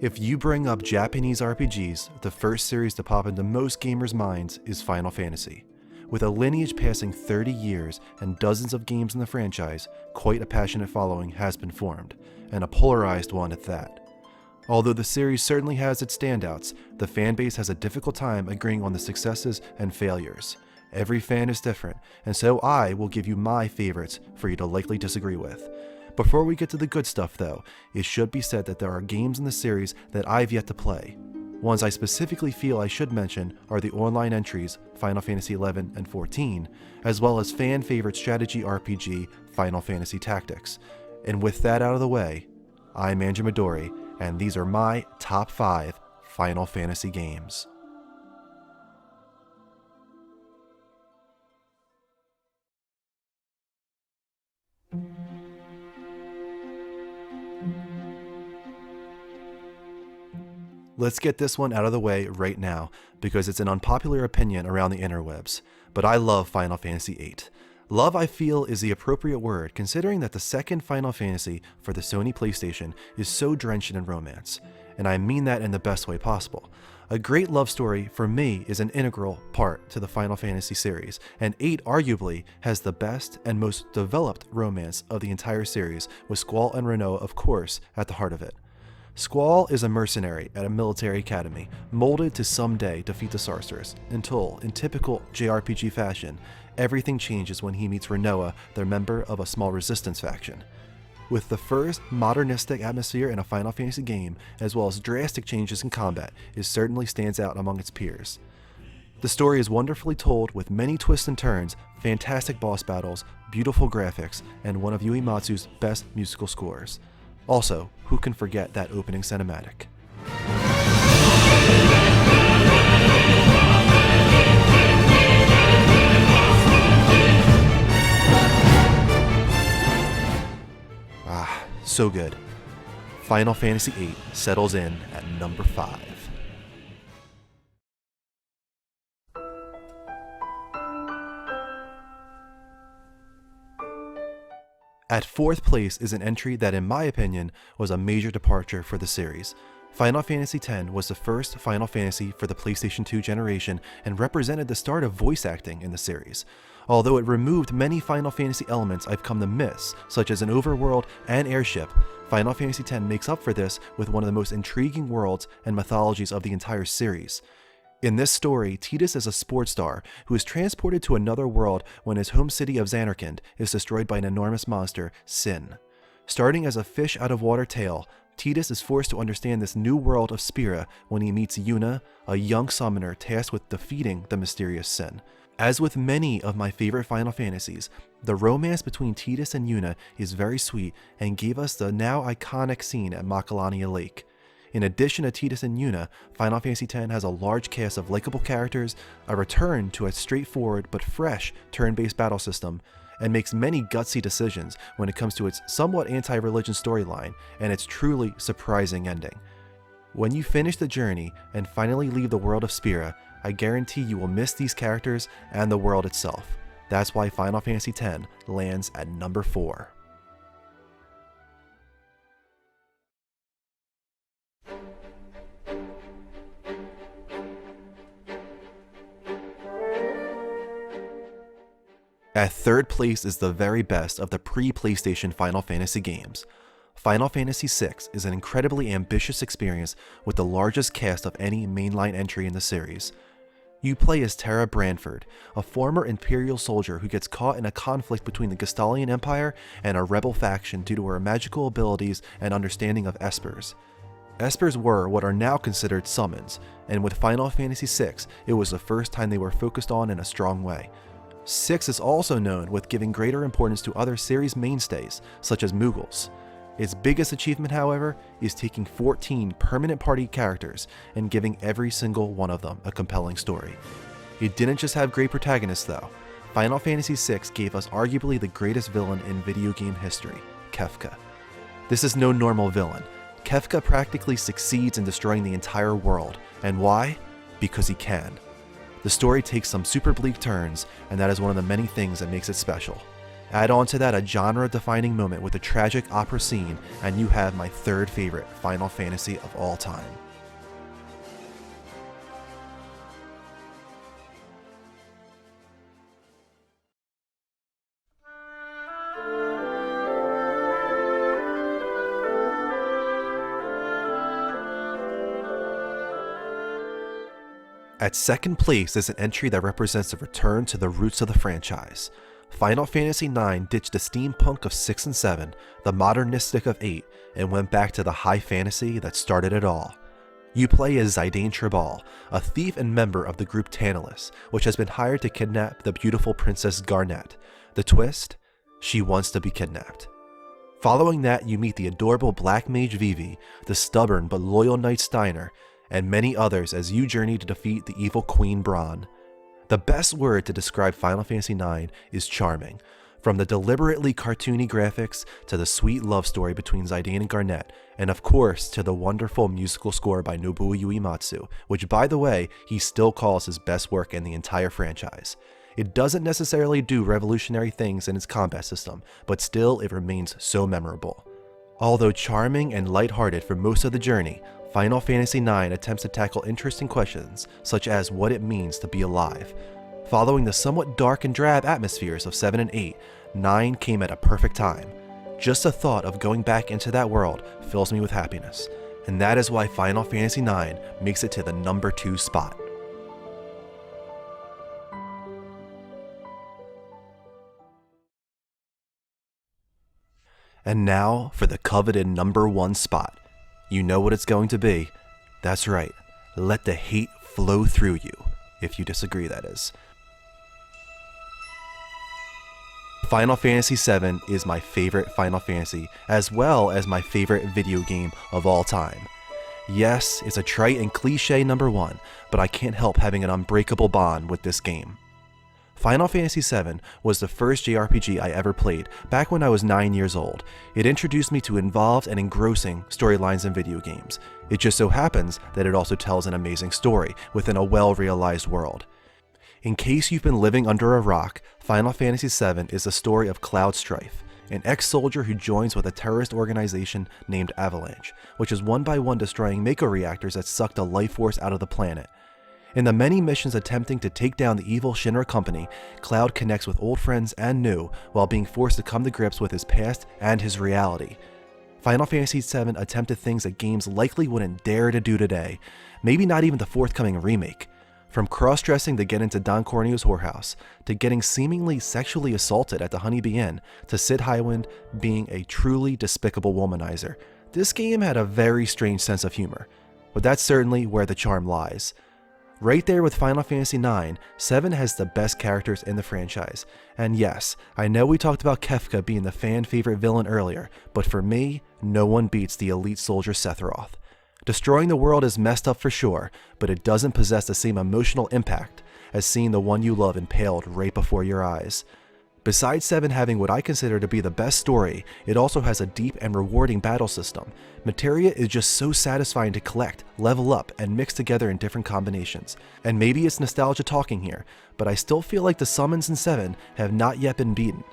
If you bring up Japanese RPGs, the first series to pop into most gamers' minds is Final Fantasy. With a lineage passing 30 years and dozens of games in the franchise, quite a passionate following has been formed, and a polarized one at that. Although the series certainly has its standouts, the fanbase has a difficult time agreeing on the successes and failures. Every fan is different, and so I will give you my favorites for you to likely disagree with. Before we get to the good stuff though, it should be said that there are games in the series that I've yet to play. Ones I specifically feel I should mention are the online entries Final Fantasy XI and XIV, as well as fan favorite strategy RPG Final Fantasy Tactics. And with that out of the way, I'm Andrew Meduri, and these are my top 5 Final Fantasy games. Let's get this one out of the way right now, because it's an unpopular opinion around the interwebs, but I love Final Fantasy VIII. Love, I feel, is the appropriate word, considering that the second Final Fantasy for the Sony PlayStation is so drenched in romance, and I mean that in the best way possible. A great love story, for me, is an integral part to the Final Fantasy series, and VIII arguably has the best and most developed romance of the entire series, with Squall and Rinoa, of course, at the heart of it. Squall is a mercenary at a military academy, molded to someday defeat the sorceress, until, in typical JRPG fashion, everything changes when he meets Rinoa, their member of a small resistance faction. With the first modernistic atmosphere in a Final Fantasy game, as well as drastic changes in combat, it certainly stands out among its peers. The story is wonderfully told with many twists and turns, fantastic boss battles, beautiful graphics, and one of Uematsu's best musical scores. Also, who can forget that opening cinematic? So good. Final Fantasy VIII settles in at number 5. At 4th place is an entry that, in my opinion, was a major departure for the series. Final Fantasy X was the first Final Fantasy for the PlayStation 2 generation and represented the start of voice acting in the series. Although it removed many Final Fantasy elements I've come to miss, such as an overworld and airship, Final Fantasy X makes up for this with one of the most intriguing worlds and mythologies of the entire series. In this story, Tidus is a sports star who is transported to another world when his home city of Zanarkand is destroyed by an enormous monster, Sin. Starting as a fish-out-of-water tale, Tidus is forced to understand this new world of Spira when he meets Yuna, a young summoner tasked with defeating the mysterious Sin. As with many of my favorite Final Fantasies, the romance between Tidus and Yuna is very sweet and gave us the now iconic scene at Macalania Lake. In addition to Tidus and Yuna, Final Fantasy X has a large cast of likable characters, a return to a straightforward but fresh turn-based battle system, and makes many gutsy decisions when it comes to its somewhat anti-religion storyline and its truly surprising ending. When you finish the journey and finally leave the world of Spira, I guarantee you will miss these characters and the world itself. That's why Final Fantasy X lands at number 4. At 3rd place is the very best of the pre-PlayStation Final Fantasy games. Final Fantasy VI is an incredibly ambitious experience with the largest cast of any mainline entry in the series. You play as Terra Branford, a former Imperial soldier who gets caught in a conflict between the Gestalian Empire and a rebel faction due to her magical abilities and understanding of Espers. Espers were what are now considered summons, and with Final Fantasy VI, it was the first time they were focused on in a strong way. 6 is also known with giving greater importance to other series mainstays, such as Mughals. Its biggest achievement, however, is taking 14 permanent party characters and giving every single one of them a compelling story. It didn't just have great protagonists though. Final Fantasy VI gave us arguably the greatest villain in video game history, Kefka. This is no normal villain. Kefka practically succeeds in destroying the entire world. And why? Because he can. The story takes some super bleak turns, and that is one of the many things that makes it special. Add on to that a genre-defining moment with a tragic opera scene, and you have my third favorite Final Fantasy of all time. At second place is an entry that represents a return to the roots of the franchise. Final Fantasy IX ditched the steampunk of 6 and 7, the modernistic of 8, and went back to the high fantasy that started it all. You play as Zidane Tribal, a thief and member of the group Tantalus, which has been hired to kidnap the beautiful Princess Garnet. The twist? She wants to be kidnapped. Following that, you meet the adorable Black Mage Vivi, the stubborn but loyal Knight Steiner, and many others as you journey to defeat the evil Queen Braun. The best word to describe Final Fantasy IX is charming. From the deliberately cartoony graphics to the sweet love story between Zidane and Garnet, and of course to the wonderful musical score by Nobuo Uematsu, which by the way, he still calls his best work in the entire franchise. It doesn't necessarily do revolutionary things in its combat system, but still it remains so memorable. Although charming and lighthearted for most of the journey, Final Fantasy IX attempts to tackle interesting questions, such as what it means to be alive. Following the somewhat dark and drab atmospheres of 7 and 8, 9 came at a perfect time. Just the thought of going back into that world fills me with happiness, and that is why Final Fantasy IX makes it to the number 2 spot. And now for the coveted number 1 spot. You know what it's going to be. That's right, let the hate flow through you, if you disagree that is. Final Fantasy VII is my favorite Final Fantasy, as well as my favorite video game of all time. Yes, it's a trite and cliche number 1, but I can't help having an unbreakable bond with this game. Final Fantasy VII was the first JRPG I ever played back when I was 9 years old. It introduced me to involved and engrossing storylines in video games. It just so happens that it also tells an amazing story within a well-realized world. In case you've been living under a rock, Final Fantasy VII is the story of Cloud Strife, an ex-soldier who joins with a terrorist organization named Avalanche, which is one by one destroying Mako reactors that suck the life force out of the planet. In the many missions attempting to take down the evil Shinra company, Cloud connects with old friends and new while being forced to come to grips with his past and his reality. Final Fantasy VII attempted things that games likely wouldn't dare to do today, maybe not even the forthcoming remake. From cross-dressing to get into Don Corneo's whorehouse, to getting seemingly sexually assaulted at the Honeybee Inn, to Sid Highwind being a truly despicable womanizer, this game had a very strange sense of humor, but that's certainly where the charm lies. Right there with Final Fantasy IX, 7 has the best characters in the franchise. And yes, I know we talked about Kefka being the fan favorite villain earlier, but for me, no one beats the elite soldier Sephiroth. Destroying the world is messed up for sure, but it doesn't possess the same emotional impact as seeing the one you love impaled right before your eyes. Besides 7 having what I consider to be the best story, it also has a deep and rewarding battle system. Materia is just so satisfying to collect, level up, and mix together in different combinations. And maybe it's nostalgia talking here, but I still feel like the summons in 7 have not yet been beaten.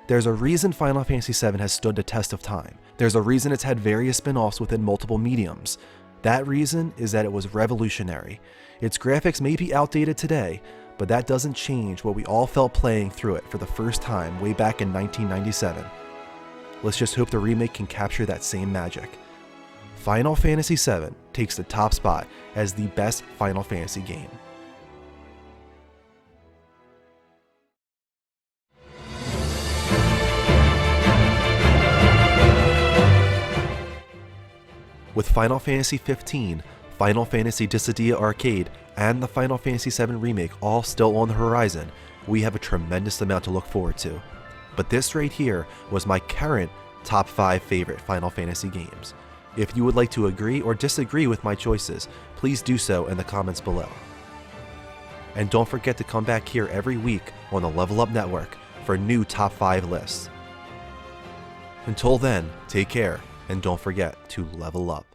There's a reason Final Fantasy VII has stood the test of time. There's a reason it's had various spin-offs within multiple mediums. That reason is that it was revolutionary. Its graphics may be outdated today, but that doesn't change what we all felt playing through it for the first time way back in 1997. Let's just hope the remake can capture that same magic. Final Fantasy VII takes the top spot as the best Final Fantasy game. With Final Fantasy XV, Final Fantasy Dissidia Arcade, and the Final Fantasy VII Remake all still on the horizon, we have a tremendous amount to look forward to. But this right here was my current top 5 favorite Final Fantasy games. If you would like to agree or disagree with my choices, please do so in the comments below. And don't forget to come back here every week on the Level Up Network for new top 5 lists. Until then, take care, and don't forget to level up.